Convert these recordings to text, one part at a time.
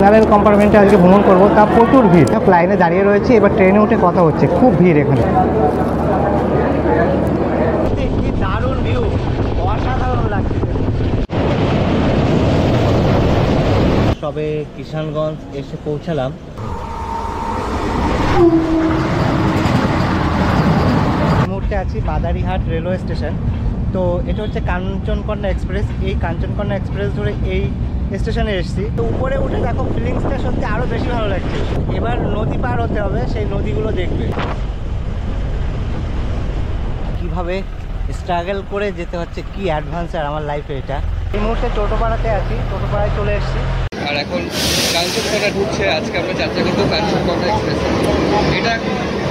General কম্পার্টমেন্টে আজকে ভ্রমণ করবো, তা প্রচুর ভিড়। লাইনে দাঁড়িয়ে রয়েছে, এবার ট্রেনে উঠে কথা হচ্ছে, খুব ভিড় এখানে। কি দারুণ ভিউ, অসাধারণ লাগছে। সবে কিষানগঞ্জ এসে পৌঁছালাম। এই মুহূর্তে আছি মাদারিহাট রেলওয়ে স্টেশন। তো এটা হচ্ছে কাঞ্চনকন্যা এক্সপ্রেস। এই কাঞ্চনকন্যা এক্সপ্রেস ধরে এই স্টেশনে এসেছি। তো উপরে উঠে দেখো ফিলিংসটা সত্যি আরও বেশি ভালো লাগছে। এবার নদী পার হতে হবে, সেই নদীগুলো দেখবে। কিভাবে স্ট্রাগল করে যেতে হচ্ছে, কি অ্যাডভান্সার আমার লাইফে এটা। এই মুহূর্তে টোটোপাড়াতে আছি, টোটোপাড়ায় চলে এসেছি। আর এখন কাঞ্চনকন্যা ঢুকছে। আজকে আমরা যাত্রা করবো কাঞ্চনকন্যা এক্সপ্রেস। এটা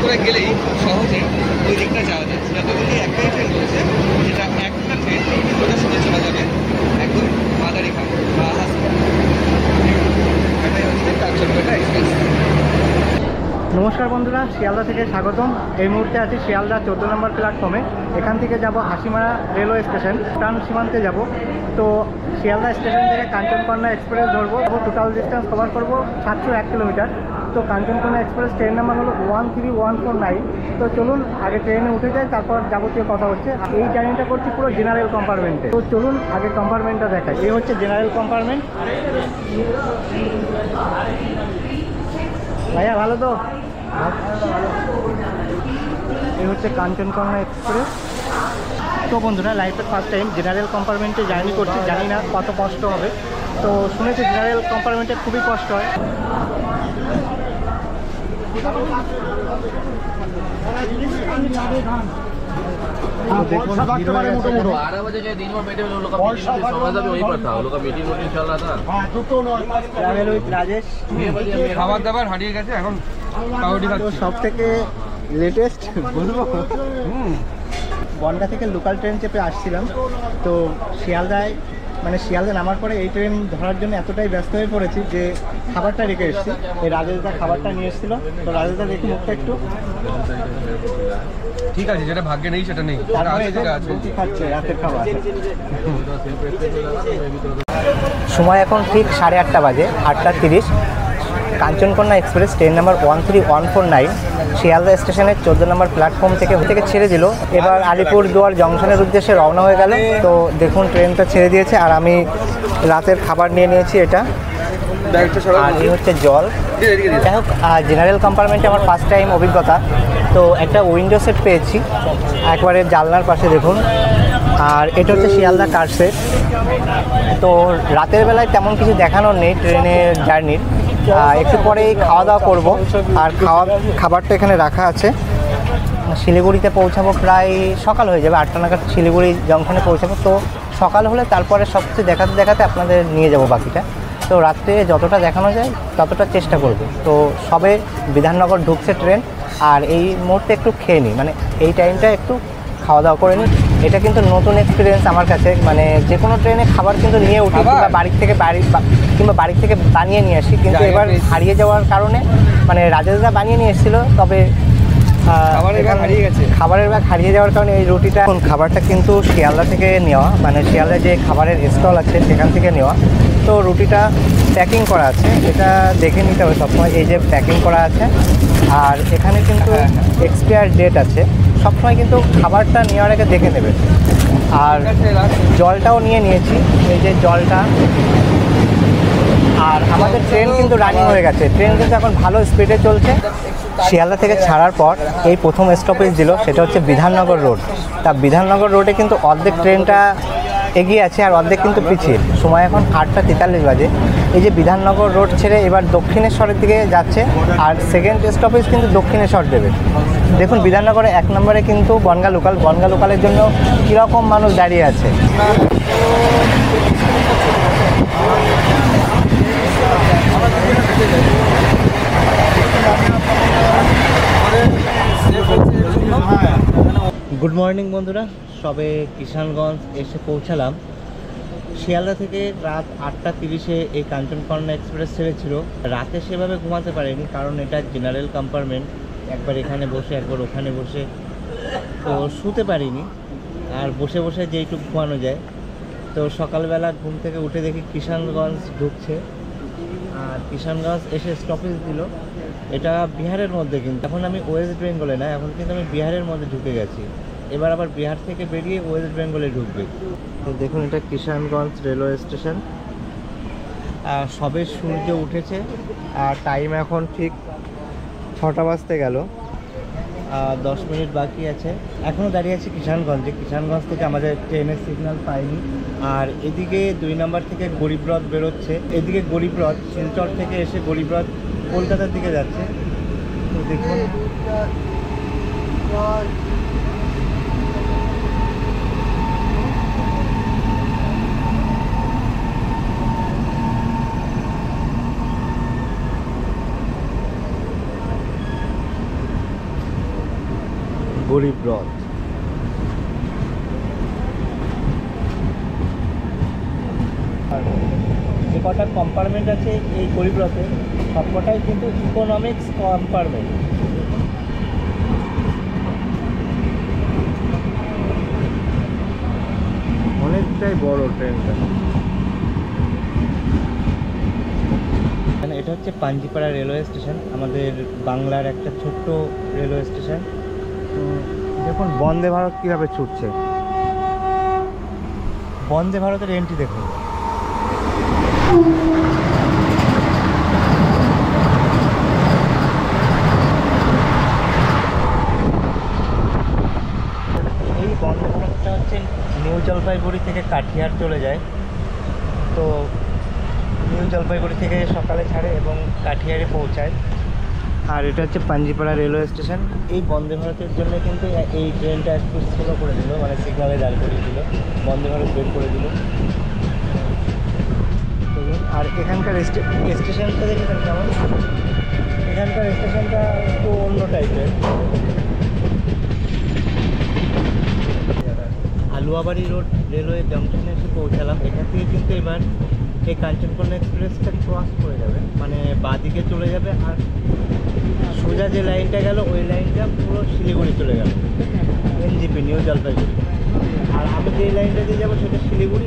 করে গেলেই সহজে ওই দিকটা যাওয়া যাচ্ছে। যতদিনই একটাই ট্রেন রয়েছে, যেটা একটা ট্রেন ওটার সাথে চলে যাবে একদম মাদারিহাট বা হাসপাতাল। এটাই হচ্ছে কাঞ্চনকন্যা এক্সপ্রেস। নমস্কার বন্ধুরা, শিয়ালদা থেকে স্বাগতম। এই মুহূর্তে আছি শিয়ালদা 14 নম্বর প্ল্যাটফর্মে। এখান থেকে যাব হাসিমারা রেলওয়ে স্টেশন, ভুটান সীমান্তে যাব। তো শিয়ালদা স্টেশন থেকে কাঞ্চনকন্যা এক্সপ্রেস ধরবো। টোটাল ডিস্টেন্স কভার করবো 701 কিলোমিটার। তো কাঞ্চনকন্যা এক্সপ্রেস ট্রেন নাম্বার হলো 13149। তো চলুন আগে ট্রেনে উঠে যাই, তারপর যাবতীয় কথা হচ্ছে। এই জার্নিটা করছি পুরো জেনারেল কম্পার্টমেন্টে। তো চলুন আগে কম্পার্টমেন্টটা দেখাই। এই হচ্ছে জেনারেল কম্পার্টমেন্ট। ভাইয়া ভালো তো? এই হচ্ছে কাঞ্চনকন্যা এক্সপ্রেস। তো বন্ধুরা, লাইফের ফার্স্ট টাইম জেনারেল কম্পার্টমেন্টে জার্নি করছি, জানি না কত কষ্ট হবে। তো শুনেছি জেনারেল কম্পার্টমেন্টে খুবই কষ্ট হয়। খাবার দাবার হারিয়ে গেছে, এখন সব থেকে লেটেস্ট বলবো, বনগা থেকে লোকাল ট্রেন চেপে আসছিলাম। তো শিয়ালদায় শিয়ালদা নামার পরে এই ট্রেন ধরার জন্য এতটাই ব্যস্ত হয়ে পড়েছি যে খাবারটা রেখে এসেছি। এই রাজেশদা খাবারটা নিয়ে এসেছিল। তো রাজেশদা দেখি মুখটা একটু। ঠিক আছে, যেটা ভাগ্যে নেই সেটা নেই। খাচ্ছে রাতের খাবার। সময় এখন ঠিক 8:30 বাজে, 8:30। Kanchankanya express train number 13149 Sealdah স্টেশনের 14 নম্বর প্ল্যাটফর্ম থেকে ছেড়ে দিল। এবার আলিপুরদুয়ার জংশনের উদ্দেশ্যে রওনা হয়ে গেল। তো দেখুন ট্রেনটা ছেড়ে দিয়েছে, আর আমি রাতের খাবার নিয়ে নিয়েছি। এটা আর এই হচ্ছে জল। যাই হোক, জেনারেল কম্পার্টমেন্টে আমার ফার্স্ট টাইম অভিজ্ঞতা। তো একটা উইন্ডো সেট পেয়েছি একবারে জানলার পাশে, দেখুন। আর এটা হচ্ছে শিয়ালদা কার সেট। তো রাতের বেলায় তেমন কিছু দেখানোর নেই ট্রেনের জার্নির। একটু পরেই খাওয়া দাওয়া করবো। আর খাবারটা এখানে রাখা আছে। শিলিগুড়িতে পৌঁছাবো প্রায় সকাল হয়ে যাবে, 8টা নাগাদ শিলিগুড়ি জংশনে পৌঁছাবো। তো সকাল হলে তারপরে সব কিছু দেখাতে দেখাতে আপনাদের নিয়ে যাব বাকিটা। তো রাত্রে যতটা দেখানো যায় ততটা চেষ্টা করব। তো সবে বিধাননগর ঢুকছে ট্রেন, আর এই মুহূর্তে একটু খেয়ে নিই, এই টাইমটা একটু খাওয়া দাওয়া করে নিই। এটা কিন্তু নতুন এক্সপিরিয়েন্স আমার কাছে। যে কোনো ট্রেনে খাবার কিন্তু নিয়ে উঠি, কিংবা বাড়ি থেকে বানিয়ে নিয়ে আসি। কিন্তু এবার হারিয়ে যাওয়ার কারণে রাজেশদা বানিয়ে নিয়ে এসেছিলো, তবে খাবারের ব্যাগ হারিয়ে যাওয়ার কারণে এই রুটিটা, খাবারটা কিন্তু শিয়ালদা থেকে নেওয়া, শিয়ালদা যে খাবারের স্টল আছে সেখান থেকে নেওয়া। তো রুটিটা প্যাকিং করা আছে, এটা দেখে নিতে হবে সবসময়। এই যে প্যাকিং করা আছে, আর এখানে কিন্তু এক্সপায়ার ডেট আছে। সবসময় কিন্তু খাবারটা নেওয়ার আগে দেখে নেবে। আর জলটাও নিয়ে নিয়েছি, এই যে জলটা। আর আমাদের ট্রেন কিন্তু রানিং হয়ে গেছে, ট্রেন কিন্তু এখন ভালো স্পিডে চলছে। শিয়ালদা থেকে ছাড়ার পর এই প্রথম স্টপেজ দিল, সেটা হচ্ছে বিধাননগর রোড। তা বিধাননগর রোডে কিন্তু অর্ধেক ট্রেনটা এগিয়ে আছে, আর অর্ধেক কিন্তু পিছিয়ে। সময় এখন 8:43 বাজে। এই যে বিধাননগর রোড ছেড়ে এবার দক্ষিণেশ্বরের দিকে যাচ্ছে, আর সেকেন্ড স্টপেজ কিন্তু দক্ষিণেশ্বর দেবে। দেখুন বিধাননগরে 1 নম্বরে কিন্তু বনগা লোকালের জন্য কীরকম মানুষ দাঁড়িয়ে আছে। গুড মর্নিং বন্ধুরা, সবে কিষানগঞ্জ এসে পৌঁছালাম। শিয়ালদা থেকে রাত 8:30-এ এই কাঞ্চনকন্যা এক্সপ্রেস ছেড়েছিল। রাতে সেভাবে ঘুমাতে পারিনি, কারণ এটা জেনারেল কম্পার্টমেন্ট। একবার এখানে বসে একবার ওখানে বসে, তো শুতে পারিনি। আর বসে বসে যেইটুকু ঘুমানো যায়। তো সকালবেলা ঘুম থেকে উঠে দেখি কিষানগঞ্জ ঢুকছে। আর কিষানগঞ্জ এসে স্টপেজ দিল। এটা বিহারের মধ্যে, কিন্তু এখন আমি ওয়েস্ট বেঙ্গলে না, এখন কিন্তু আমি বিহারের মধ্যে ঢুকে গেছি। এবার আবার বিহার থেকে বেরিয়ে ওয়েস্ট বেঙ্গলে ঢুকবে। তো দেখুন, এটা কিষানগঞ্জ রেলওয়ে স্টেশন। সবে সূর্য উঠেছে আর টাইম এখন ঠিক 6টা বাজতে গেল। 10 মিনিট বাকি আছে। এখনও দাঁড়িয়ে আছি কিষানগঞ্জে। কিষানগঞ্জ থেকে আমাদের ট্রেনের সিগন্যাল পাইনি। আর এদিকে 2 নম্বর থেকে গরিবরথ বেরোচ্ছে। এদিকে গরিবরথ শিলচর থেকে এসে গরিবরথ কলকাতার দিকে যাচ্ছে। তো দেখুন, গরিবরথ। যে কটা কম্পার্টমেন্ট আছে এই গরিবরথে, সবকটাই কিন্তু ইকোনমিক্স কম্পার্টমেন্ট। অনেকটাই বড় ট্রেনটা। এটা হচ্ছে পাঞ্জিপাড়া রেলওয়ে স্টেশন, আমাদের বাংলার একটা ছোট্ট রেলওয়ে স্টেশন। দেখুন বন্দে ভারত কীভাবে ছুটছে। বন্দে ভারতের এন্ট্রি দেখুন। এই বন্দে ভারতটা হচ্ছে নিউ জলপাইগুড়ি থেকে কাঠিয়ার চলে যায়। তো নিউ জলপাইগুড়ি থেকে সকালে ছাড়ে এবং কাঠিয়ারে পৌঁছায়। আর এটা হচ্ছে পাঞ্জিপাড়া রেলওয়ে স্টেশন। এই বন্দে ভারতের জন্য কিন্তু এই ট্রেনটা একটু স্লো করে দিল, মানে সিগনালে দাঁড় করিয়ে দিল, বন্দে ভারত বের করে দিল। আর এখানকার স্টেশনটা দেখেছেন কেমন? এখানকার স্টেশনটা একটু অন্য টাইপের। আলুয়াবাড়ি রোড রেলওয়ে জংশনে এসে পৌঁছালাম। এখান থেকে কিন্তু এবার এই কাঞ্চনকন্যা এক্সপ্রেসটা ক্রস করে যাবে, মানে বাঁদিকে চলে যাবে। আর সোজা যে লাইনটা গেল ওই লাইনটা পুরো শিলিগুড়ি চলে গেল, এনজিপি নিউ জলপাইগুড়ি। আর আমি যে লাইনটা দিয়ে যাবো সেটা শিলিগুড়ি,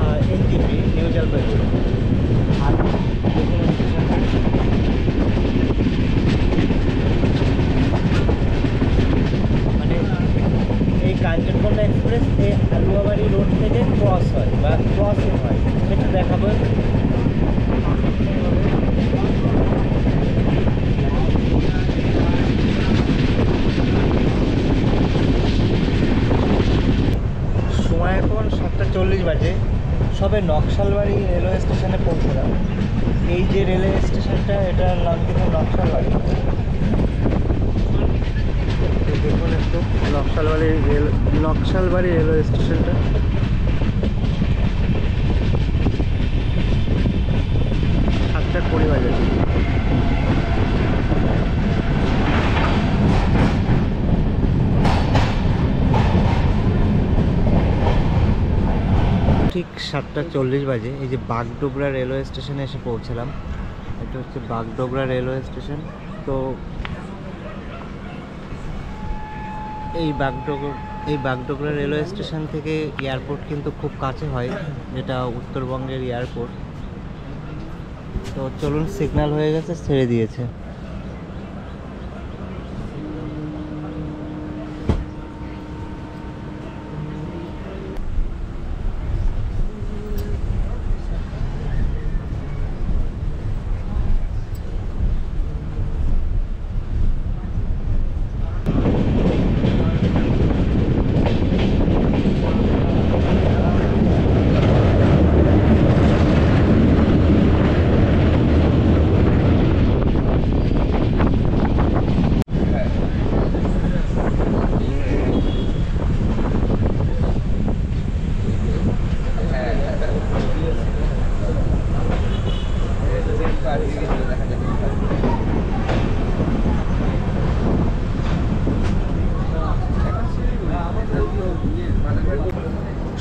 আর এনজিপি নিউ জলপাইগুড়ি। আর মানে এই কাঞ্চনকন্যা এক্সপ্রেস এই আলুয়াবাড়ি রোড থেকে ক্রস হয় বা ক্রসিং হয়, সেটা দেখাবো। সময় এখন 7:40 বাজে। সবে নকশালবাড়ি রেলওয়ে স্টেশনে পৌঁছলাম। এই যে রেলওয়ে স্টেশনটা, এটার নাম কিন্তু নকশালবাড়ি। দেখুন একটু নকশালবাড়ি রেলওয়ে স্টেশনটা। সাতটা 20 বাজে। ঠিক 7:40 বাজে এই যে বাগডোগরা রেলওয়ে স্টেশনে এসে পৌঁছালাম। এটা হচ্ছে বাগডোগরা রেলওয়ে স্টেশন। তো এই বাগডোগরা রেলওয়ে স্টেশন থেকে এয়ারপোর্ট কিন্তু খুব কাছে হয়, যেটা উত্তরবঙ্গের এয়ারপোর্ট। তো চলুন, সিগন্যাল হয়ে গেছে, ছেড়ে দিয়েছে।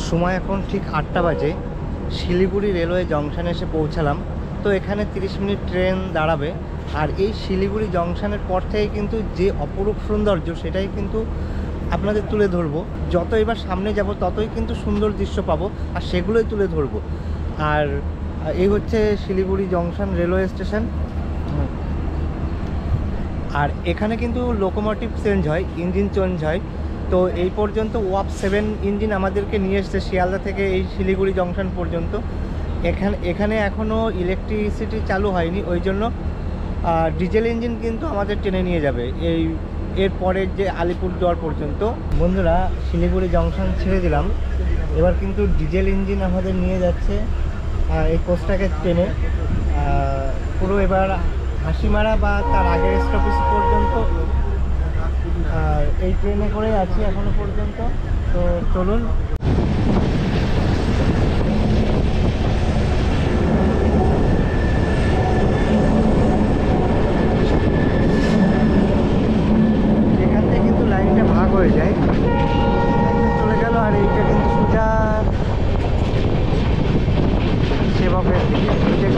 সময় এখন ঠিক 8টা বাজে। শিলিগুড়ি রেলওয়ে জংশনে এসে পৌঁছালাম। তো এখানে 30 মিনিট ট্রেন দাঁড়াবে। আর এই শিলিগুড়ি জংশনের পর থেকে কিন্তু যে অপরূপ সৌন্দর্য, সেটাই কিন্তু আপনাদের তুলে ধরবো। যত এবার সামনে যাব ততই কিন্তু সুন্দর দৃশ্য পাবো, আর সেগুলোই তুলে ধরবো। আর এই হচ্ছে শিলিগুড়ি জংশন রেলওয়ে স্টেশন। আর এখানে কিন্তু লোকোমোটিভ চেঞ্জ হয়, ইঞ্জিন চেঞ্জ হয়। তো এই পর্যন্ত ওয়াপ 7 ইঞ্জিন আমাদেরকে নিয়ে এসছে শিয়ালদা থেকে এই শিলিগুড়ি জংশন পর্যন্ত। এখানে এখনও ইলেকট্রিসিটি চালু হয়নি, ওই জন্য ডিজেল ইঞ্জিন কিন্তু আমাদের টেনে নিয়ে যাবে এর পরের যে আলিপুরদুয়ার পর্যন্ত। বন্ধুরা, শিলিগুড়ি জংশন ছেড়ে দিলাম, এবার কিন্তু ডিজেল ইঞ্জিন আমাদের নিয়ে যাচ্ছে এই কোচটাকে টেনে পুরো এবার হাসিমারা বা তার আগের স্টপেজ পর্যন্ত এই ট্রেনে করে আছি এখনো পর্যন্ত। তো চলুন। এখান থেকে কিন্তু লাইনটা ভাগ হয়ে যায়, চলে গেল। আর এইটা কিন্তু সোজা সেবকের দিকে।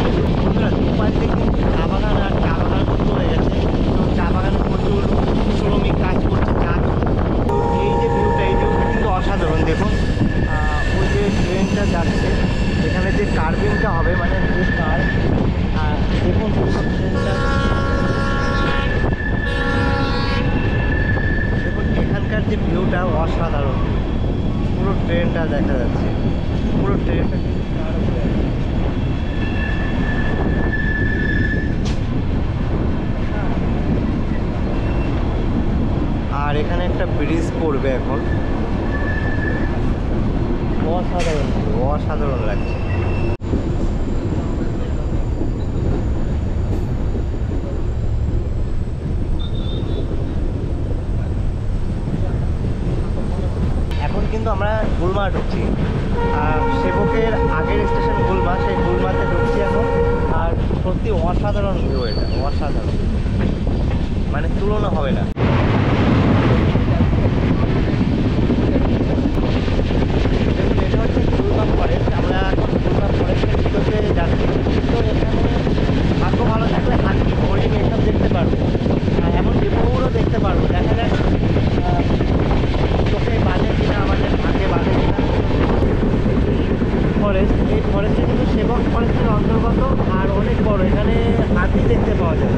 বন্ধুরা, দুপাশে কিন্তু চা বাগান আর চা বাগান শুরু হয়ে গেছে। তো চা বাগানে প্রচুর শ্রমিক কাজ করছে। এই যে ভিউটা কিন্তু অসাধারণ। দেখুন, ওই যে ট্রেনটা যাচ্ছে, এখানে যে কার্ভিংটা হবে, মানে যে কার, দেখুন ট্রেনটা, দেখুন এখানকার যে ভিউটা অসাধারণ। পুরো ট্রেনটা দেখা যাচ্ছে, পুরো ট্রেনটা কিন্তু কার উপরে আছে। আর এখানে একটা ব্রিজ পড়বে এখন, অসাধারণ, অসাধারণ লাগছে। এখন কিন্তু আমরা গুলমা ঢুকছি, সেবকের আগের স্টেশন গুলমা, সেই গুলমাতে ঢুকছি এখন। আর সত্যি অসাধারণ ভিউ, এটা অসাধারণ, মানে তুলনা হবে না। এটা হচ্ছে গুলমা ফরেস্ট, আমরা এখন গুলমা ফরেস্টের ভিতরে যাচ্ছি। তো এখানে ভাগ্য ভালো থাকলে হাতি, হরিণ এসব দেখতে পারবো, এমনকি পুরো দেখতে পারবো। দেখা যাক চোখে বাজে কিনা, আমাদের ভাগ্যে বাজে কিনা। ফরেস্ট, এই ফরেস্টটা কিন্তু সেবক ফরেস্টের অন্তর্গত, আর অনেক বড়। এখানে হাতি দেখতে পাওয়া যায়।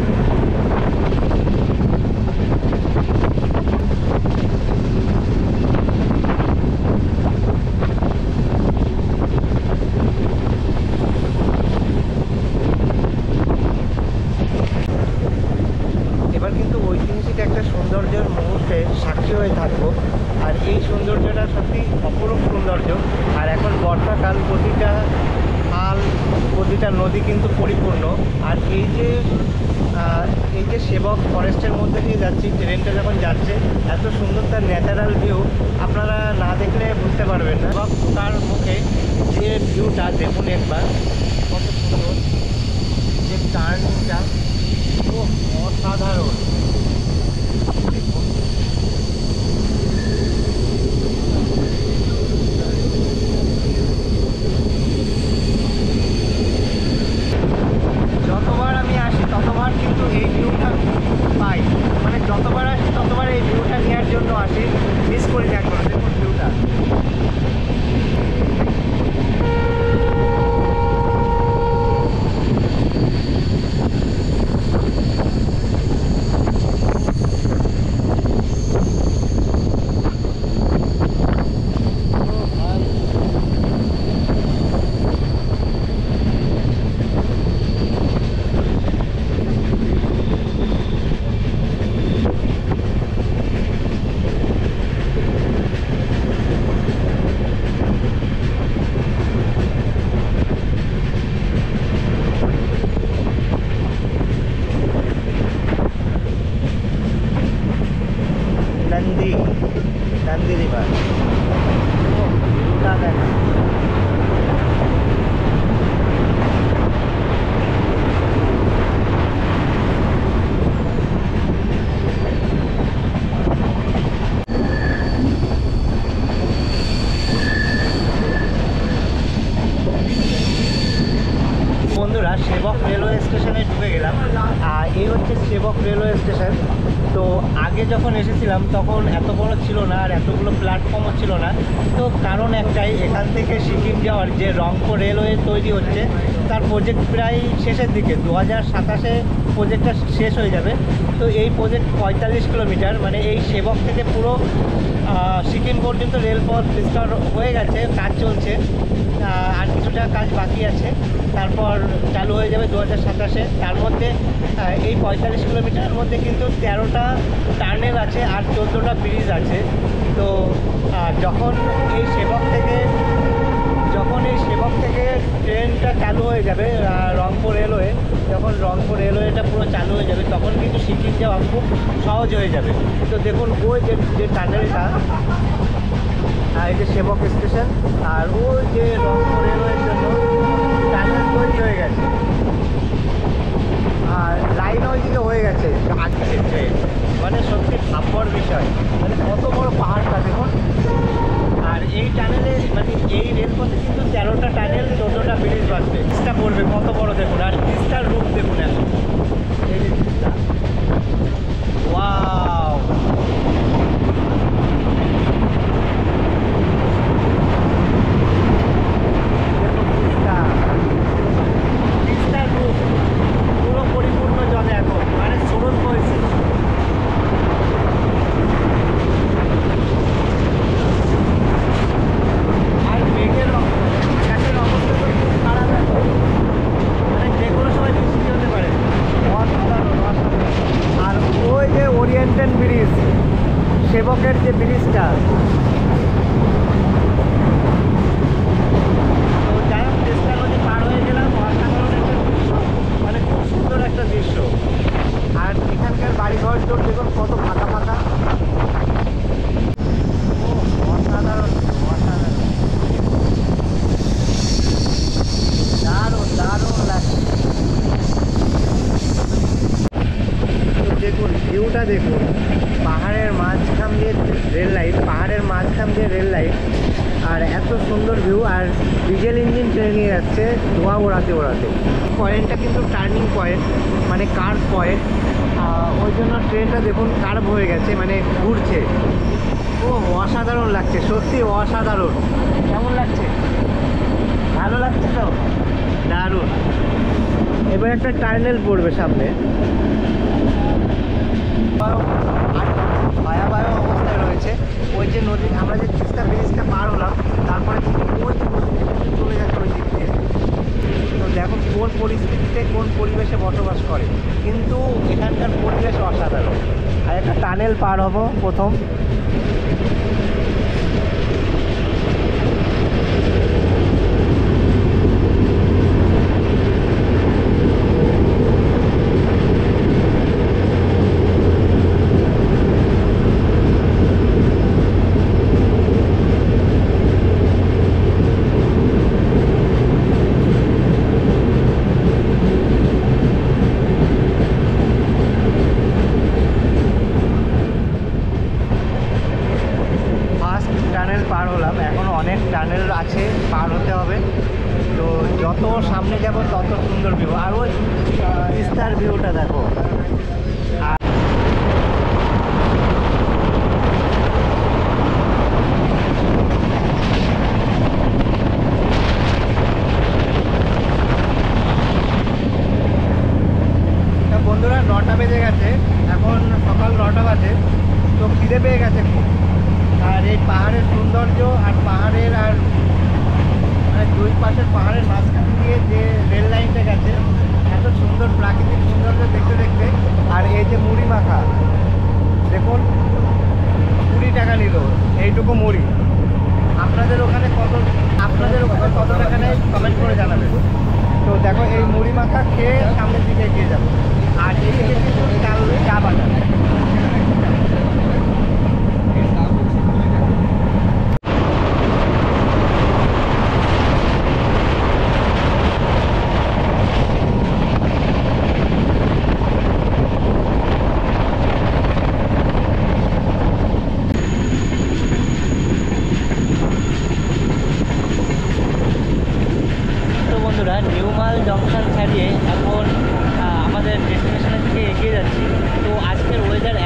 এবার কিন্তু ঐতিহাসিক একটা সৌন্দর্যের মুহূর্তে সাক্ষী হয়ে থাকবো। আর এই সৌন্দর্যটা সত্যি অপরূপ সৌন্দর্য। আর এখন বর্ষাকাল, প্রতিটা খাল, প্রতিটা নদী কিন্তু পরিপূর্ণ। আর এই যে সেবক ফরেস্টের মধ্যে দিয়ে যাচ্ছি, ট্রেনটা যখন যাচ্ছে, এত সুন্দর তার ন্যাচারাল ভিউ, আপনারা না দেখলে বুঝতে পারবেন না। তার মুখে যে ভিউটা দেখুন একবার, কত সুন্দর যে টার্নিংটা, অসাধারণ। যতবার আমি আসি ততবার কিন্তু এই ভিউটা পাই, মানে যতবার আসি ততবার এই ভিউটা নেওয়ার জন্য আসি, মিস করি না একবার। দেখুন ভিউটা, नंदी रिवर, ভিউটা দেখেন। বন্ধুরা, সেবক রেলওয়ে স্টেশনে ঢুকে গেলাম। এই হচ্ছে সেবক রেলওয়ে স্টেশন। তো আগে আগে যখন এসেছিলাম তখন এত বড় ছিল না আর এতগুলো প্ল্যাটফর্মও ছিল না। তো কারণ একটাই, এখান থেকে সিকিম যাওয়ার যে রংপুর রেলওয়ে তৈরি হচ্ছে তার প্রজেক্ট প্রায় শেষের দিকে, 2027-এ প্রজেক্টটা শেষ হয়ে যাবে। তো এই প্রজেক্ট 45 কিলোমিটার, মানে এই সেবক থেকে পুরো সিকিম পর্যন্ত রেলপথ বিস্তার হয়ে গেছে, কাজ চলছে, আর কিছুটা কাজ বাকি আছে, তারপর চালু হয়ে যাবে 2027-এ। তার মধ্যে এই 45 কিলোমিটারের মধ্যে কিন্তু 13টা টার্নেল আছে আর 14টা ব্রিজ আছে। তো যখন এই সেবক থেকে ট্রেনটা চালু হয়ে যাবে, রংপুর রেলওয়ে, যখন রংপুর রেলওয়েটা পুরো চালু হয়ে যাবে তখন কিন্তু সিকিম যাওয়া খুব সহজ হয়ে যাবে। তো দেখুন ওই যে টানেলটা, এই যে সেবক স্টেশন, আর ওই যে রংপুর রেলওয়ের জন্য টানেল তৈরি হয়ে গেছে, আর লাইন ওইদিকে হয়ে গেছে আজকে ট্রেন। মানে সত্যি ভাববার বিষয়, মানে কত বড় পাহাড়টা দেখুন। আর এই টানেলে, মানে এই রেলপথে কিন্তু 13টা টানেল, 14টা ব্রিজ বাঁচবে। ব্রিজটা পড়বে কত বড় দেখুন, আর ব্রিজটার রূপ দেখুন এখন, এই যে ব্রিজটা, ওয়াও। ব্রিজটার রূপ পুরো পরিপূর্ণ জলে এখন, মানে স্রোত হয়েছে। আর মেঘের আকাশের অবস্থা তো খুব খারাপ এখন, মানে যে কোনো সময় বৃষ্টি হতে পারে। অসাধারণ, অসাধারণ। আর ওই যে ওরিয়েন্টাল ব্রিজ, সেবকের যে ব্রিজটা, তো যাই হোক চেষ্টা নদী পার হয়ে গেলাম। অসাধারণ একটা দৃশ্য, মানে খুব সুন্দর একটা দৃশ্য। আর এখানকার বাড়িঘর তো দেখুন কত ফাঁকা ফাঁকা, অসাধারণ, অসাধারণ, দারুণ দারুণ লাগছে। তো দেখুন ভিউটা দেখুন, পাহাড়ের মাঝখান দিয়ে রেল লাইন, পাহাড়ের মাঝখান দিয়ে রেল লাইন, আর এত সুন্দর ভিউ। আর ডিজেল ইঞ্জিন ট্রেন নিয়ে যাচ্ছে ধোঁয়া ওড়াতে ওড়াতে। পয়েন্টটা কিন্তু টার্নিং পয়েন্ট, মানে কার্ভ পয়েন্ট, ওই জন্য ট্রেনটা দেখুন কার্ভ হয়ে গেছে, মানে ঘুরছে। ও অসাধারণ লাগছে, সত্যি অসাধারণ। কেমন লাগছে? ভালো লাগছে তো? দারুণ। এবার একটা টার্নেল পড়বে সামনে, ভয়াবহ অবস্থায় রয়েছে। ওই যে নদী, আমরা যে তিস্তা ব্রিজটা পার হলাম, তারপরে ওই যে নদী চলে যাচ্ছে ওই দিক দিয়ে। তো দেখো কোন পরিস্থিতিতে, কোন পরিবেশে বসবাস করে, কিন্তু এখানকার পরিবেশ অসাধারণ। আর একটা টানেল পার হব প্রথম। টানেল পার হলাম, এখনও অনেক টানেল আছে পার হতে হবে। তো যত সামনে যাব তত সুন্দর ভিউ। আর ওই তিস্তার ভিউটা দেখো। বন্ধুরা 9টা বেজে গেছে, এখন সকাল 9টা বাজে। তো খিদে পেয়ে গেছে খুব। আর এই পাহাড়ের সৌন্দর্য, আর পাহাড়ের, আর মানে দুই পাশের পাহাড়ের মাঝখান দিয়ে যে রেল লাইনটা গেছে, এত সুন্দর প্রাকৃতিক সৌন্দর্য দেখতে দেখতে। আর এই যে মুড়ি মাখা দেখুন, 20 টাকা নিল এইটুকু মুড়ি। আপনাদের ওখানে কত টাকা নেয় কমেন্ট করে জানাবেন। তো দেখো এই মুড়ি মাখা খেয়ে সামনের দিকে এগিয়ে যাবো। আর এদিকে কিন্তু চা বাগান। নিউমাল জংশন ছাড়িয়ে এখন আমাদের ডেস্টিনেশনের দিকে এগিয়ে যাচ্ছি। তো আজকের ওয়েদার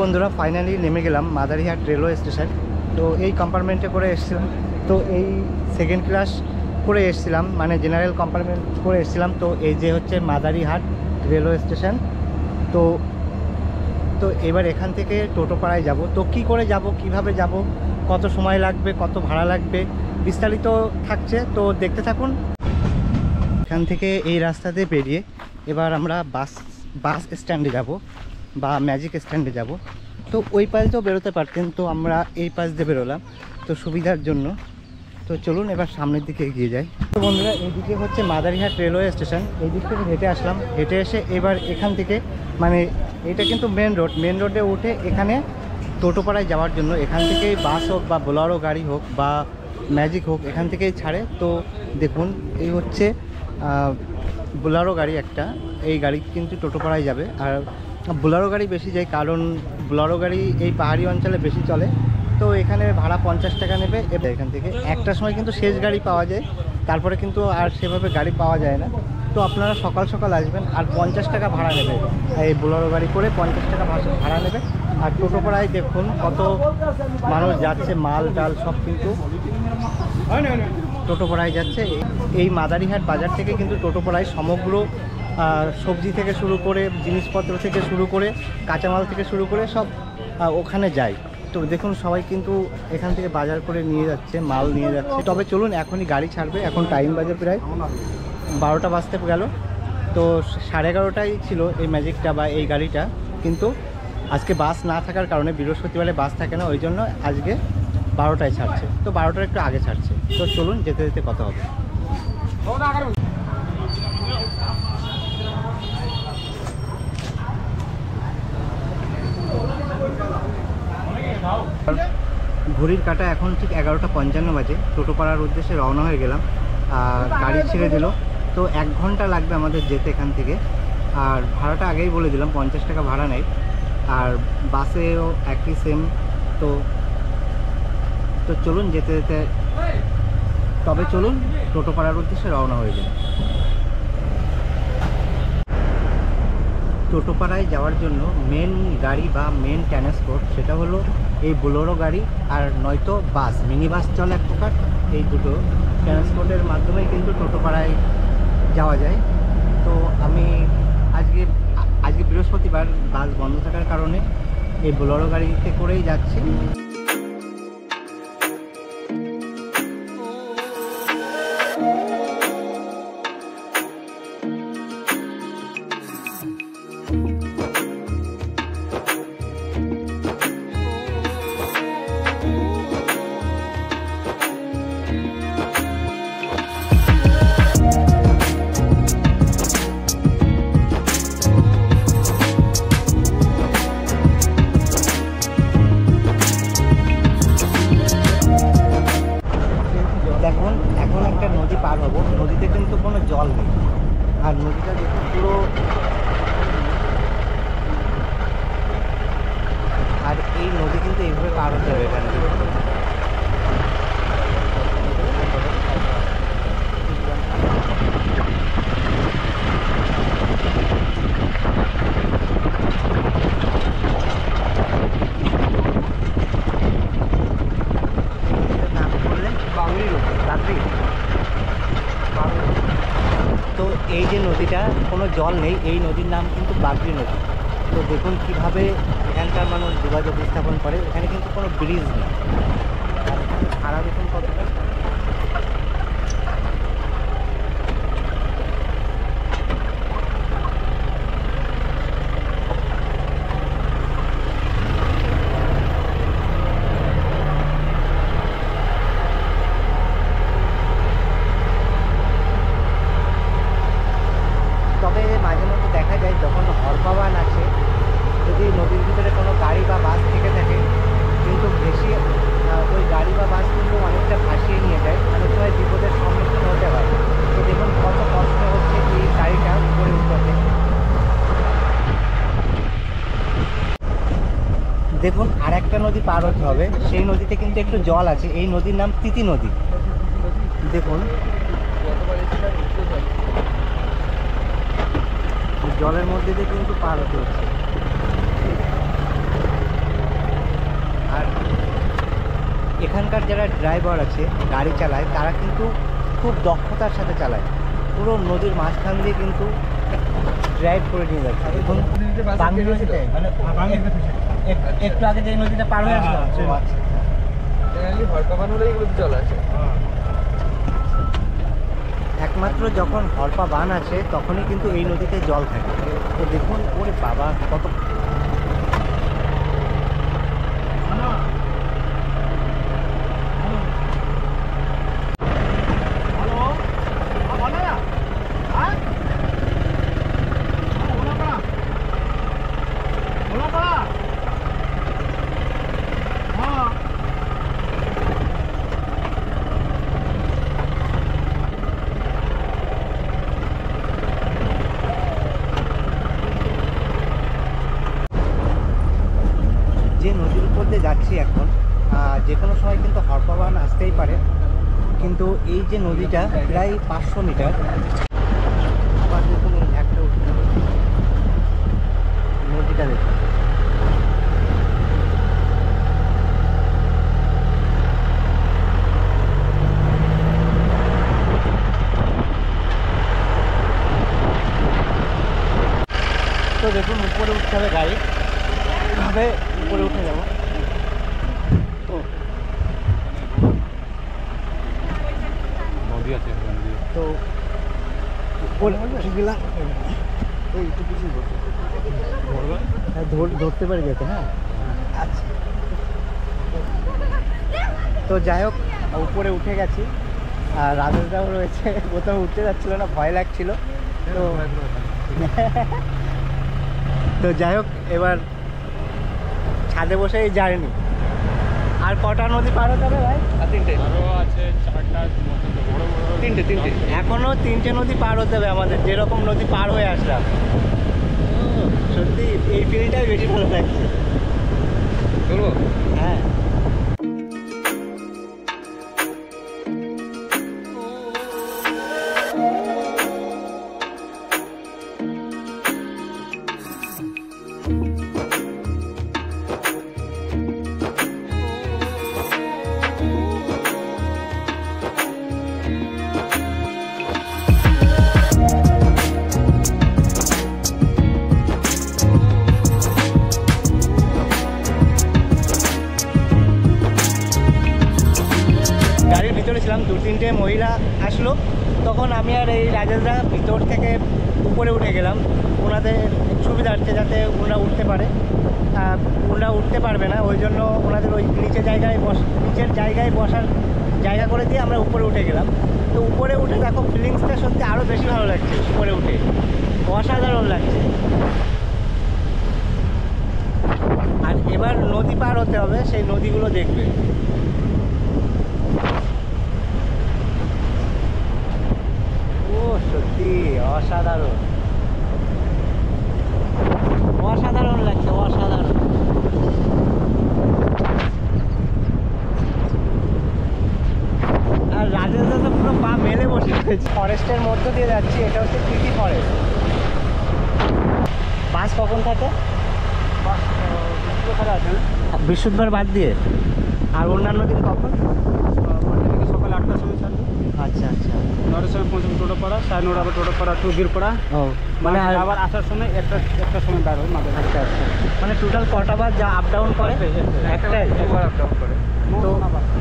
বন্ধুরা ফাইনালি নেমে গেলাম মাদারিহাট রেলওয়ে স্টেশন। তো এই কম্পার্টমেন্টে করে এসেছিলাম, তো এই সেকেন্ড ক্লাস করে এসেছিলাম, মানে জেনারেল কম্পার্টমেন্ট করে এসেছিলাম। তো এই যে হচ্ছে মাদারিহাট রেলওয়ে স্টেশন। তো তো এবার এখান থেকে টোটোপাড়ায় যাব। তো কি করে যাব, কিভাবে যাব, কত সময় লাগবে, কত ভাড়া লাগবে, বিস্তারিত থাকছে, তো দেখতে থাকুন। এখান থেকে এই রাস্তাতে বেরিয়ে এবার আমরা বাস স্ট্যান্ডে যাব বা ম্যাজিক স্ট্যান্ডে যাব। তো ওই পাশ দিয়েও বেরোতে পারতেন, তো আমরা এই পাশ দিয়ে বেরোলাম তো সুবিধার জন্য। তো চলুন এবার সামনের দিকে এগিয়ে যাই। তো বন্ধুরা এইদিকে হচ্ছে মাদারিহাট রেলওয়ে স্টেশন, এই দিক থেকে হেঁটে আসলাম। হেঁটে এসে এবার এখান থেকে, মানে এটা কিন্তু মেন রোডে উঠে এখানে টোটোপাড়ায় যাওয়ার জন্য এখান থেকে বাস হোক বা বোলেরো গাড়ি হোক বা ম্যাজিক হোক এখান থেকেই ছাড়ে। তো দেখুন এই হচ্ছে বোলেরো গাড়ি একটা, এই গাড়ি কিন্তু টোটোপাড়ায় যাবে। আর বোলেরো গাড়ি বেশি যায়, কারণ বোলেরো গাড়ি এই পাহাড়ি অঞ্চলে বেশি চলে। তো এখানে ভাড়া 50 টাকা নেবে। এবার এখান থেকে একটা সময় কিন্তু শেষ গাড়ি পাওয়া যায়, তারপরে কিন্তু আর সেভাবে গাড়ি পাওয়া যায় না। তো আপনারা সকাল সকাল আসবেন, আর 50 টাকা ভাড়া নেবে। এই বোলেরো গাড়ি করে 50 টাকা ভাড়া নেবে। আর টোটোপাড়ায় দেখুন কত মানুষ যাচ্ছে, মাল ডাল সব কিন্তু টোটোপাড়ায় যাচ্ছে। এই মাদারিহাট বাজার থেকে কিন্তু টোটোপাড়ায় সমগ্র সবজি থেকে শুরু করে, জিনিসপত্র থেকে শুরু করে, কাঁচামাল থেকে শুরু করে সব ওখানে যায়। তো দেখুন সবাই কিন্তু এখান থেকে বাজার করে নিয়ে যাচ্ছে, মাল নিয়ে যাচ্ছে। তবে চলুন এখনই গাড়ি ছাড়বে, এখন টাইম বাজে প্রায় 12টা বাজতে গেল। তো 11:30টাই ছিল এই ম্যাজিকটা বা এই গাড়িটা, কিন্তু আজকে বাস না থাকার কারণে, বৃহস্পতিবারে বাস থাকে না, ওই জন্য আজকে 12টায় ছাড়ছে। তো 12টার একটু আগে ছাড়ছে। তো চলুন যেতে যেতে কথা হবে। ঘড়ির কাঁটা এখন ঠিক 11:55 বাজে। টোটোপাড়ার উদ্দেশ্যে রওনা হয়ে গেলাম, আর গাড়ি ছেড়ে দিল। তো 1 ঘন্টা লাগবে আমাদের যেতে এখান থেকে। আর ভাড়াটা আগেই বলে দিলাম, 50 টাকা ভাড়া নেয়। আর বাসেও একই সেম। তো চলুন যেতে যেতে, তবে চলুন টোটোপাড়ার উদ্দেশ্যে রওনা হয়ে যায়। টোটোপাড়ায় যাওয়ার জন্য মেন গাড়ি বা মেন ট্রান্সপোর্ট সেটা হলো এই বোলেরো গাড়ি, আর নয়তো বাস, মিনি বাস চলে এক প্রকার। এই দুটো ট্রান্সপোর্টের মাধ্যমেই কিন্তু টোটোপাড়ায় যাওয়া যায়। তো আমি আজকে বৃহস্পতিবার, বাস বন্ধ থাকার কারণে এই বোলেরো গাড়িতে করেই যাচ্ছি। দেখুন এখন একটা নদী পার হব, নদীতে কিন্তু কোনো জল নেই। আর নদীটা দেখুন পুরো, আর এই নদী কিন্তু এইভাবে পার হতে হবে এখানে। তো এই যে নদীটা, কোনো জল নেই, এই নদীর নাম কিন্তু বাগরি নদী। তো দেখুন কিভাবে এখানকার মানুষ যোগাযোগ স্থাপন করে। এখানে কিন্তু কোনো ব্রিজ নেই। আর এখানে ভাড়া দেখুন কতটা। তবে মাঝে মধ্যে দেখা যায় যখন হরপাবান আছে, যদি নদীর ভিতরে কোনো গাড়ি বা বাস থেকে থাকে, কিন্তু বেশি ওই গাড়ি বা বাস কিন্তু অনেকটা ভাসিয়ে নিয়ে যায়, অনেক সময় বিপদের সম্মুখীন হতে হয়। তো দেখুন কত কষ্ট হচ্ছে এই গাড়িটা উপরে উঠতে। দেখুন আর একটা নদী পার হতে হবে, সেই নদীতে কিন্তু একটু জল আছে। এই নদীর নাম তিতি নদী। দেখুন জলের মধ্যে দিয়ে কিন্তু পার হতে হচ্ছে। আর এখানকার যারা ড্রাইভার আছে গাড়ি চালায় তারা কিন্তু খুব দক্ষতার সাথে চালায়, পুরো নদীর মাঝখান দিয়ে কিন্তু ড্রাইভ করে নিয়ে যাচ্ছে। এখন বাংলি নদীতে মানে একটু আগে যে নদীটা পার হয়ে আসলাম হরপা বান হলেই এগুলো চলে আসে। একমাত্র যখন হরপা বান আছে তখনই কিন্তু এই নদীতে জল থাকে। তো দেখুন ওরে বাবা কত যে নদীর উপর দিয়ে যাচ্ছি এখন, যে কোনো সময় কিন্তু হরপা বান আসতেই পারে, কিন্তু এই যে নদীটা প্রায় 500 মিটার। আবার দেখুন এই একটা নদীটা দেখুন, তো দেখুন উপরে উঠতে হবে গাড়ি, এইভাবে উপরে উঠে যাবো। তো উপরে উঠে গেলাম, ধরতে পারি যেতে। হ্যাঁ আচ্ছা, তো যাই হোক উপরে উঠে গেছি। আর রাজেশরাও রয়েছে, কোথাও উঠতে যাচ্ছিল না, ভয় লাগছিল। তো তো যাই হোক এবার ছাদে বসে এই জার্নি। আর কটা নদী পার হতে হবে ভাই? আর তিনটে এখনো 3টে নদী পার হতে হবে আমাদের, যেরকম নদী পার হয়ে আসলাম। সত্যি এই ফিলটাই বেশি ভালো লাগছে। বলবো হ্যাঁ, গাড়ির ভিতরে ছিলাম, 2-3টে মহিলা আসলো, তখন আমি আর এই রাজেশরা ভিতর থেকে উপরে উঠে গেলাম। ওনাদের সুবিধা হচ্ছে যাতে ওনারা উঠতে পারে, ওনারা উঠতে পারবে না, ওই জন্য ওনাদের ওই নিচের জায়গায় বসার জায়গা করে দিয়ে আমরা উপরে উঠে গেলাম। তো উপরে উঠে দেখো ফিলিংসটা সত্যি আরও বেশি ভালো লাগছে, উপরে উঠে অসাধারণ লাগছে। আর এবার নদী পার হতে হবে, সেই নদীগুলো দেখবে। ও সত্যি অসাধারণ, অসাধারণ লাগছে, অসাধারণ। আর রাজেশ দাদা পুরো পা মেলে বসে রয়েছে। ফরেস্টের মধ্য দিয়ে যাচ্ছি, এটা হচ্ছে টিটি ফরেস্ট। বাস কখন থাকে? বৃহস্পতিবার বাদ দিয়ে। আর অন্যান্য দিন কখন? সকাল 8টার সময় ছাড়বে। আচ্ছা আচ্ছা, 9টার সময় পৌঁছবে টোটোপাড়া, 9:30 আবার টোটোপাড়া টু বীরপাড়া। ও মানে মানে আবার আসার সময় একটা সময় বার হয় মাঝে। আচ্ছা আচ্ছা, মানে টোটাল কটা বাস যা আপ ডাউন করে? একটাই। দুবার আপ ডাউন করে। তো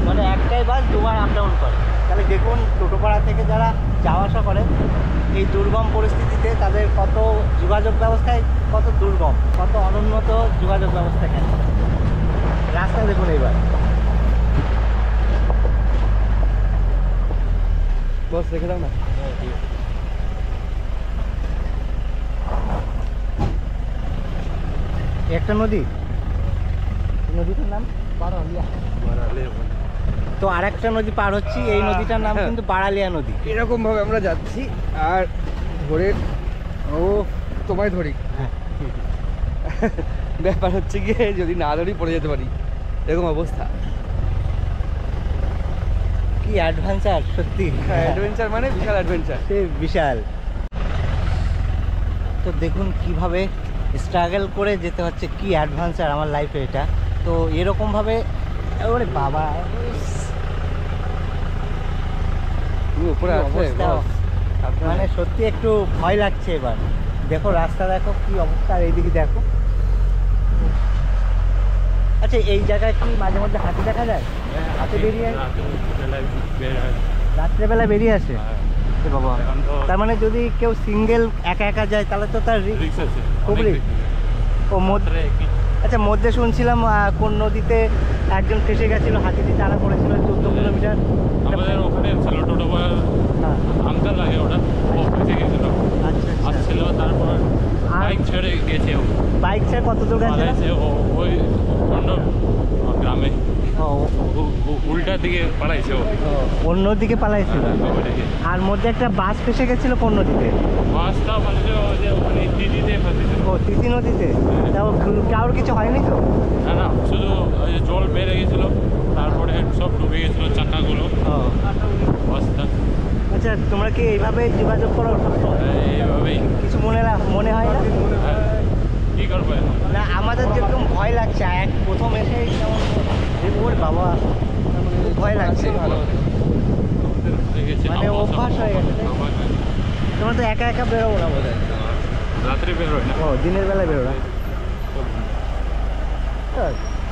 মানে একটাই বাস দুবার আপ ডাউন করে। তাহলে দেখুন টোটোপাড়া থেকে যারা যাওয়া আসা করে এই দুর্গম পরিস্থিতিতে তাদের কত যোগাযোগ ব্যবস্থায় কত দুর্গম, কত অনুন্নত যোগাযোগ ব্যবস্থা। কেন রাস্তা দেখুন এবার। বস দেখে দাও না। একটা নদী, নদীটার নাম বারালিয়া। তো আর একটা নদী পার হচ্ছি, এই নদীটার নাম কিন্তু বারালিয়া নদী। এরকম ভাবে আমরা যাচ্ছি আর ধরে তোমায় ধরি। হ্যাঁ। ব্যাপার হচ্ছে গিয়ে যদি না ধরি পড়ে যেতে পারি, এরকম অবস্থা। কি অ্যাডভেঞ্চার সত্যি, অ্যাডভেঞ্চার মানে বিশাল অ্যাডভেঞ্চার। সে বিশাল। তো দেখুন কিভাবে স্ট্রাগল করে যেতে হচ্ছে, কি অ্যাডভেঞ্চার আমার লাইফে এটা। তো এরকমভাবে ওরে বাবা তুমি উপরে কি আসবে অবস্থা। boss? সাবধানে। মানে সত্যি একটু ভয় লাগছে এবার। দেখো রাস্তা দেখো কি অবস্থা, আর এইদিকে দেখো। আচ্ছা এই জায়গায় কি মাঝে মধ্যে হাতি দেখা যায়? হাতি বেরিয়ে রাত্রেবেলা বেরিয়ে আসে? এ বাবা, তার মানে যদি কেউ সিঙ্গেল একা একা যায় তাহলে তো তার রিস্ক আছে খুব রিস্ক। ও মধ্যে আচ্ছা মধ্যে শুনছিলাম কোন নদীতে একজন ফেসে গেছিল, হাতিতে টানা পড়েছিল 14 কিলোমিটার। আমাদের ওখানে ছিল টোটো হ্যাঁ আঙ্কাল লাগে ওটা, ও ফেসে গেছিল আচ্ছা আচ্ছা। আসছিল, তারপর বাইক ছেড়ে গেছে, ও বাইক ছেড়ে কত দূর গেছে? পালাইছে, ও ওই অন্য গ্রামে ও উল্টা দিকে পালাইছে, ও অন্যদিকে পালাইছিল। ওইদিকে আর মধ্যে একটা বাস ফেসে গেছিল কোন নদীতে? মাছটা মানে যে ওখানে দিদিতে ফাঁসিছিল। ও তিথি নদীতে। তাও কারোর কিছু হয়নি তো? না না, শুধু ওই যে জল বেড়ে গেছিলো, তারপরে সব ডুবে গেছিলো চাকাগুলো, ও বাসটা। আচ্ছা তোমরা কি এইভাবে যোগাযোগ করো সবসময়? এইভাবেই কিছু মনে হয় না? কী করবো এখন? না আমাদের যেরকম ভয় লাগছে, প্রথম এসেই যেমন ওর বাবা খুব ভয় লাগছে। ভালো দেখেছি, মানে আবহাওয়া সব অভ্যাস হয়ে গেছে, তাই? অভ্যাস হয়ে গেছে। তোমরা তো একা একা বেরোবো না বোধ হয়? রাত্রে বেরোয় না। ও দিনের বেলা বেরো না?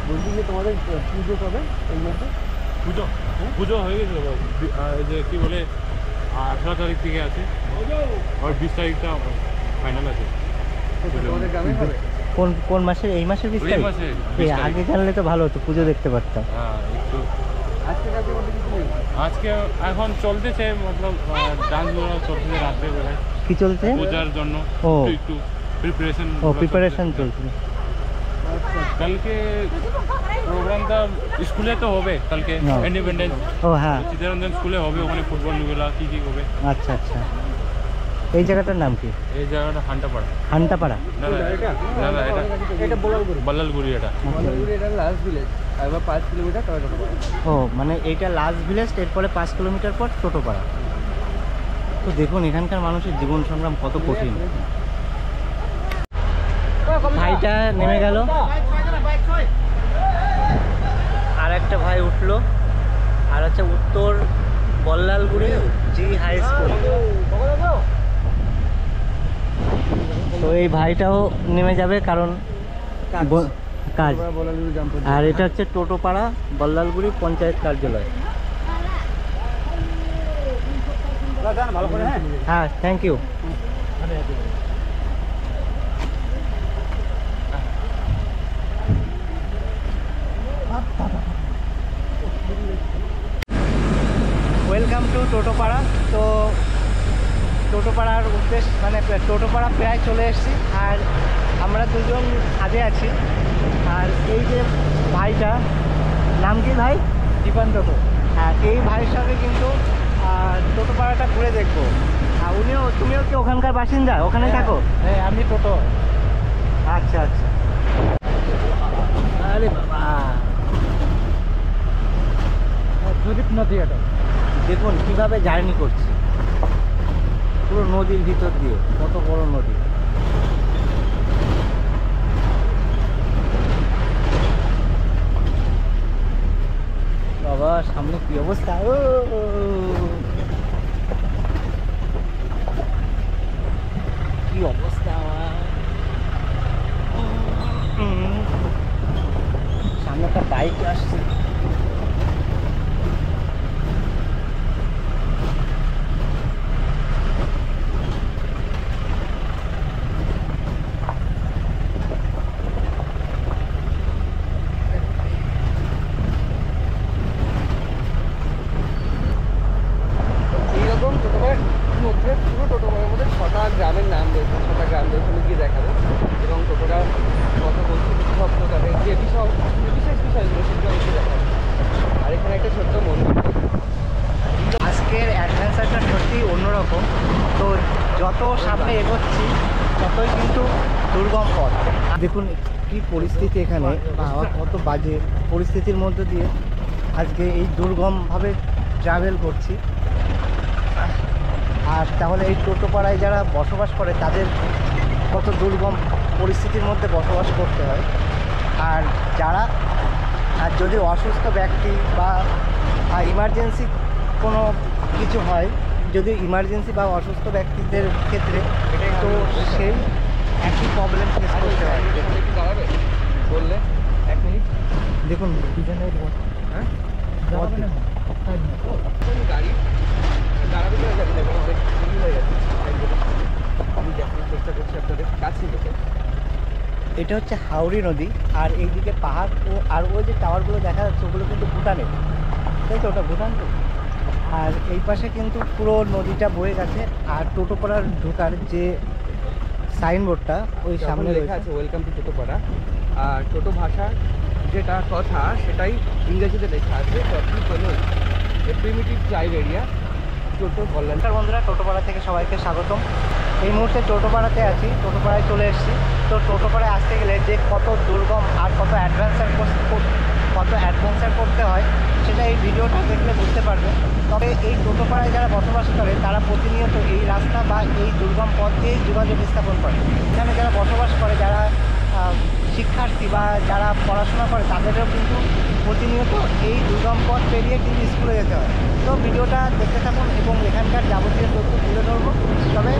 বলছি যে তোমাদের পুজো কবে এর মধ্যে? পুজো পুজো হয়ে গেছিল, এই যে কি বলে 18 তারিখ থেকে আছে, আর 20 তারিখটা ফাইনাল আছে। তোমাদের গ্রামে হবে? কোন কোন মাসে? এই মাসের 20 এই তারিখ? মাসে এই 20 তারিখ। আগে জানলে তো ভালো হতো, পুজো দেখতে পারতাম। হ্যাঁ একটু আজকে রাতের মধ্যে কিছু নেই? আজকে এখন চলতেছে, মতলব ডান্সগুলো চলতেছে রাত্রে বেলায় কি চলছে? পূজার জন্য, ও। একটু প্রিপারেশন। ও প্রিপারেশন চলছে। কালকে প্রোগ্রামটা স্কুলে তো হবে, কালকে না। ইন্ডিপেন্ডেন্স ও হ্যাঁ চিত্তরঞ্জন স্কুলে হবে, ওখানে ফুটবলগুলো কী কী হবে। আচ্ছা আচ্ছা। এই জায়গাটার নাম কি? এই জায়গাটা হান্টাপাড়া। হান্টাপাড়া? না না না না, এটা বল্লালগুড়ি, এটা বলালগুড়ি এটা লাস্ট ভিলেজ, আর এবার 5 কিলোমিটার তবে টোটো পাড়া। ও মানে এইটা লাস্ট ভিলেজ, এরপরে 5 কিলোমিটার পর টোটোপাড়া। তো দেখুন এখানকার মানুষের জীবন সংগ্রাম কত কঠিন। ভাইটা নেমে গেল, আর একটা ভাই উঠলো, আর হচ্ছে উত্তর বল্লালগুড়ি জি হাই স্কুল। তো এই ভাইটাও নেমে যাবে কারণ কাজ। বলালগুড়ি গ্রাম আর এটা হচ্ছে টোটোপাড়া বল্লালগুড়ি পঞ্চায়েত কার্যালয়। ভালো করে। হ্যাঁ হ্যাঁ thank you. Welcome to Totopara. তো টোটোপাড়ার উদ্দেশ্য মানে টোটোপাড়া প্রায় চলে এসেছি, আর আমরা দুজন ছাদে আছি। আর এই যে ভাইটা, নাম কি ভাই? দীপান টোটো। হ্যাঁ এই ভাইয়ের সঙ্গে কিন্তু টোটোপাড়াটা ঘুরে দেখবো। আর তুমিও কি ওখানকার বাসিন্দা? ওখানে থাকো? হ্যাঁ আমি টোটো। আচ্ছা আচ্ছা। আরে বাবা জরিপ নদী এটা। দেখুন কিভাবে জার্নি করছি, পুরো নদীর ভিতর দিয়ে, কত বড় নদী। বাবা সামনে কি অবস্থা, ও কি অবস্থা আমার। সামনে একটা বাইক আসছে। এইরকম টোটোপাড়ার মধ্যে, পুরো টোটোপাড়ার মধ্যে 6টা গ্রামের নাম রয়েছে, 6টা গ্রাম ওখানে গিয়ে দেখাবো, এবং টোটোরা কথা বলছে বিশেষজ্ঞ তাদের যে বিশেষ বিষয়গুলো সেগুলো এসে দেখাবো। আর এখানে একটা ছোট্ট মন্দির। আজকের অ্যাডভেঞ্চারটা সত্যি অন্যরকম। তো যত সামনে এগোচ্ছি ততই কিন্তু দুর্গম পথ। দেখুন কি পরিস্থিতি এখানে, বাবা কত বাজে পরিস্থিতির মধ্যে দিয়ে আজকে এই দুর্গমভাবে ট্রাভেল করছি। আর তাহলে এই টোটোপাড়ায় যারা বসবাস করে তাদের কত দুর্গম পরিস্থিতির মধ্যে বসবাস করতে হয়। আর যারা যদি অসুস্থ ব্যক্তি বা ইমার্জেন্সি কোনো কিছু হয়, যদি ইমার্জেন্সি বা অসুস্থ ব্যক্তিদের ক্ষেত্রে তো সেই একই প্রবলেম ফেস করতে হয়। এখানে একটু দাঁড়াবে বললে 1 মিনিট। দেখুন দুজনের হ্যাঁ কোনো গাড়ি দাঁড়াবে তো গাড়ি দেখুন অনেক দেরি হয়ে গেছে। আমি দেখানোর চেষ্টা করছি আপনাদের কাছে দেখে। এটা হচ্ছে হাওড়ি নদী, আর এইদিকে পাহাড় আর ওই যে টাওয়ারগুলো দেখা যাচ্ছে ওগুলো কিন্তু ভুটানের, তাই তো? ওটা ভুটান তো। আর এই পাশে কিন্তু পুরো নদীটা বয়ে গেছে, আর টোটোপাড়ার ঢোকার যে সাইনবোর্ডটা ওই সামনে সামনে লেখা আছে ওয়েলকাম টু টোটোপাড়া। আর টোটো ভাষার যেটা কথা সেটাই ইংরেজিতে লেখা আছে। তো আপনি বলুন প্রিমিটিভ ড্রাইভ এরিয়া টোটো কল্যাণ। নমস্কার বন্ধুরা, টোটোপাড়া থেকে সবাইকে স্বাগতম। এই মুহূর্তে টোটোপাড়াতে আছি, টোটোপাড়ায় চলে এসেছি। তো টোটোপাড়ায় আসতে গেলে যে কত দুর্গম আর কত অ্যাডভেঞ্চার করতে হয় সেটা এই ভিডিওটা দেখলে বুঝতে পারবে। তবে এই টোটোপাড়ায় যারা বসবাস করে তারা প্রতিনিয়ত এই রাস্তা বা এই দুর্গম পথ দিয়েই যোগাযোগ স্থাপন করে। এখানে যারা বসবাস করে, যারা শিক্ষার্থী বা যারা পড়াশোনা করে, তাদেরও কিন্তু প্রতিনিয়ত এই দুর্গম পথ পেরিয়ে কিন্তু স্কুলে যেতে হয়। তো ভিডিওটা দেখতে থাকুন এবং এখানকার যাবতীয় তথ্য তুলে ধরবো। তবে